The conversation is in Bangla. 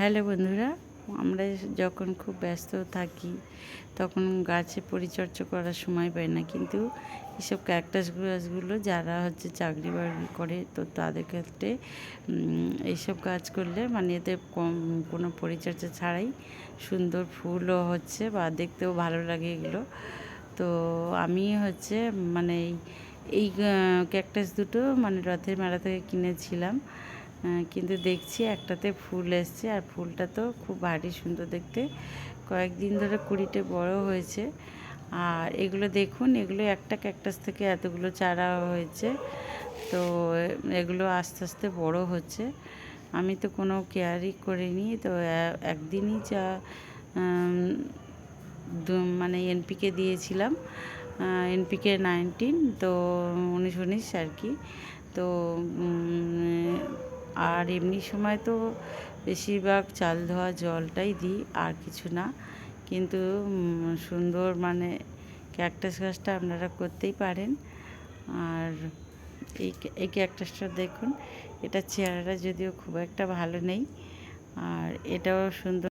হ্যালো বন্ধুরা, আমরা যখন খুব ব্যস্ত থাকি তখন গাছে পরিচর্যা করার সময় পাই না, কিন্তু এসব ক্যাকটাস গাছগুলো যারা চাকরি বাকরি করে তো তাদের ক্ষেত্রে এইসব গাছ করলে মানে এতে কম কোনো পরিচর্যা ছাড়াই সুন্দর ফুলও হচ্ছে বা দেখতেও ভালো লাগে এগুলো। তো আমি মানে এই ক্যাকটাস দুটো মানে রথের মেলা থেকে কিনেছিলাম, কিন্তু দেখছি একটাতে ফুল এসছে আর ফুলটা তো খুব ভারী সুন্দর দেখতে। কয়েকদিন ধরে কুড়িতে বড় হয়েছে। আর এগুলো দেখুন, এগুলো একটা ক্যাকটাস থেকে এতগুলো চারা হয়েছে। তো এগুলো আস্তে আস্তে বড় হচ্ছে। আমি তো কোনো কেয়ারই করিনি, তো একদিনই যা মানে এনপিকে দিয়েছিলাম, এনপিকে 19, তো 19 আর কি। তো আর এমনি সময় তো বেশিরভাগ চাল ধোয়া জলটাই দিই, আর কিছু না। কিন্তু সুন্দর মানে ক্যাকটাস গাছটা আপনারা করতেই পারেন। আর এই ক্যাকটাসটা দেখুন, এটা চেহারাটা যদিও খুব একটা ভালো নেই, আর এটাও সুন্দর।